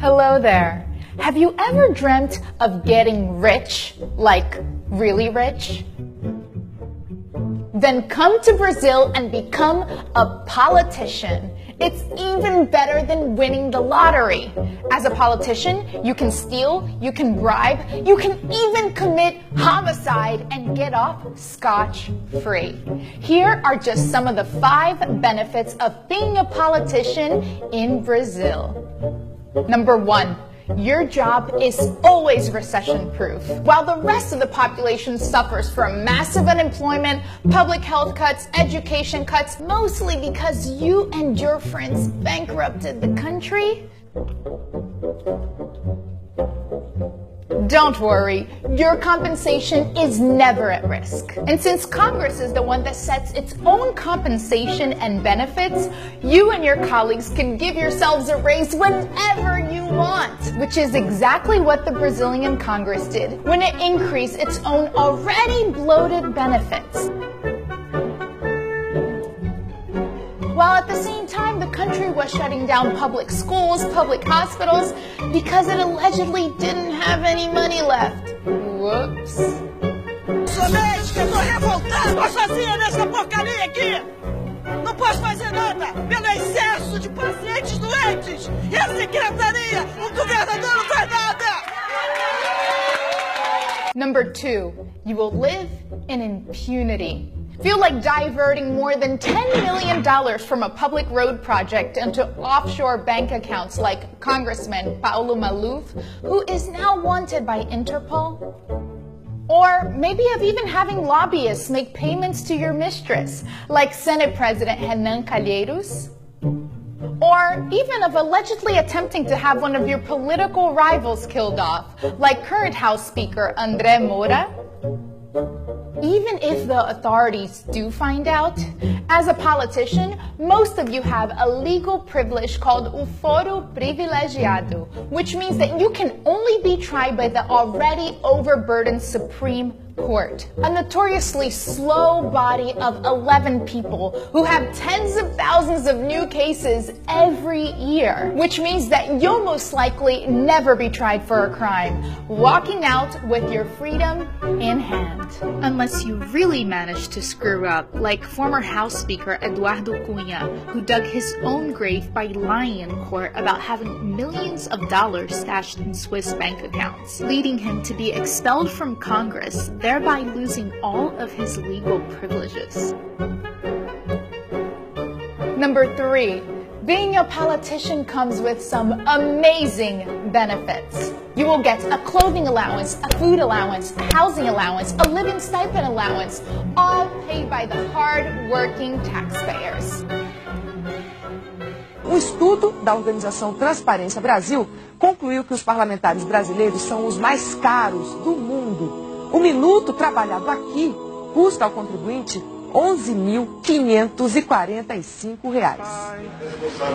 Hello there. Have you ever dreamt of getting rich, like really rich? Then come to Brazil and become a politician. It's even better than winning the lottery. As a politician, you can steal, you can bribe, you can even commit homicide and get off scotch-free. Here are just some of the 5 benefits of being a politician in Brazil. Number 1. Your job is always recession-proof. While the rest of the population suffers from massive unemployment, public health cuts, education cuts, mostly because you and your friends bankrupted the country, don't worry, your compensation is never at risk. And since Congress is the one that sets its own compensation and benefits, you and your colleagues can give yourselves a raise whenever you want, which is exactly what the Brazilian Congress did when it increased its own already bloated benefits. While at the same time, the country was shutting down public schools, public hospitals, because it allegedly didn't have any money left. Whoops. Somente, eu tô revoltado, tô sozinha nessa porcaria aqui! Não posso fazer nada pelo excesso de pacientes doentes! E a secretaria, o governador não faz nada! Number 2, you will live in impunity. Feel like diverting more than $10 million from a public road project into offshore bank accounts like Congressman Paulo Maluf, who is now wanted by Interpol? Or maybe of even having lobbyists make payments to your mistress, like Senate President Renan Calheiros? Or even of allegedly attempting to have one of your political rivals killed off, like current House Speaker André Moura? Even if the authorities do find out, as a politician, most of you have a legal privilege called o foro privilegiado, which means that you can only be tried by the already overburdened Supreme Court, a notoriously slow body of 11 people who have tens of thousands of new cases every year, which means that you'll most likely never be tried for a crime, walking out with your freedom in hand. Unless you really manage to screw up, like former House Speaker Eduardo Cunha, who dug his own grave by lying in court about having millions of dollars stashed in Swiss bank accounts, leading him to be expelled from Congress, thereby losing all of his legal privileges. Number 3, being a politician comes with some amazing benefits. You will get a clothing allowance, a food allowance, a housing allowance, a living stipend allowance, all paid by the hard-working taxpayers. Um estudo da organização Transparência Brasil concluiu que os parlamentares brasileiros são os mais caros do mundo. O minuto trabalhado aqui custa ao contribuinte R$ 11.545.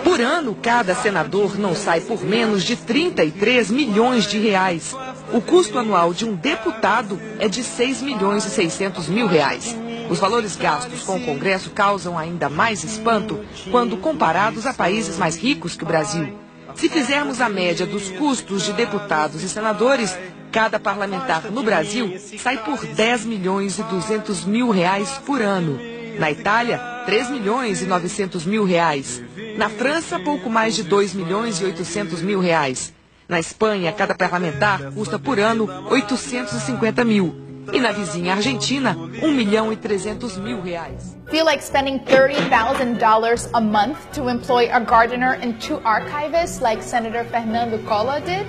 Por ano, cada senador não sai por menos de 33 milhões de reais. O custo anual de um deputado é de 6.600.000 reais. Os valores gastos com o Congresso causam ainda mais espanto quando comparados a países mais ricos que o Brasil. Se fizermos a média dos custos de deputados e senadores, cada parlamentar no Brasil sai por 10.200.000 reais por ano. Na Itália, 3.900.000 reais. Na França, pouco mais de 2.800.000 reais. Na Espanha, cada parlamentar custa por ano 850.000. E na vizinha Argentina, 1.300.000 reais. Feel like spending $30,000 a month to employ a gardener and 2 archivists like Senator Fernando Collor did?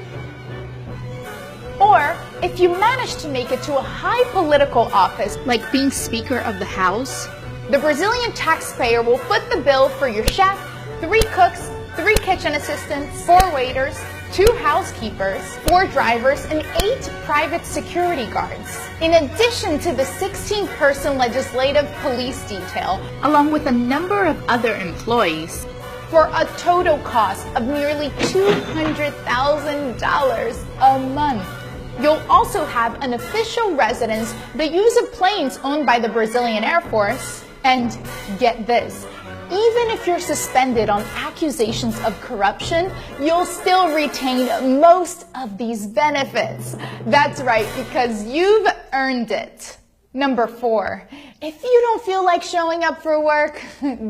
Or, if you manage to make it to a high political office, Like being Speaker of the House? the Brazilian taxpayer will foot the bill for your chef, 3 cooks, 3 kitchen assistants, 4 waiters, 2 housekeepers, 4 drivers, and 8 private security guards, in addition to the 16-person legislative police detail, Along with a number of other employees. for a total cost of nearly $200,000 a month. You'll also have an official residence, the use of planes owned by the Brazilian Air Force, and get this, even if you're suspended on accusations of corruption, you'll still retain most of these benefits. That's right, because you've earned it. Number 4, if you don't feel like showing up for work,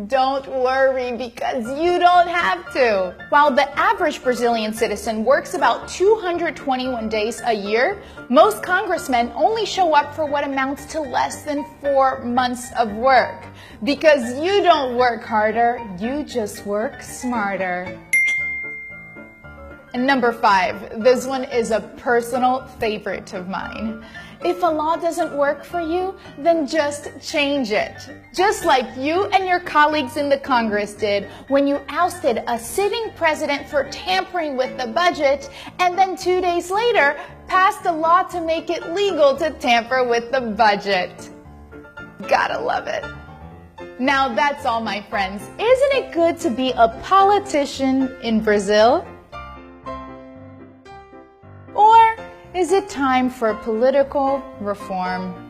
don't worry because you don't have to. While the average Brazilian citizen works about 221 days a year, most congressmen only show up for what amounts to less than 4 months of work. Because you don't work harder, you just work smarter. And number 5, this one is a personal favorite of mine. If a law doesn't work for you, then just change it. Just like you and your colleagues in the Congress did when you ousted a sitting president for tampering with the budget, and then 2 days later passed a law to make it legal to tamper with the budget. Gotta love it. Now that's all, my friends. Isn't it good to be a politician in Brazil? Or is it time for political reform?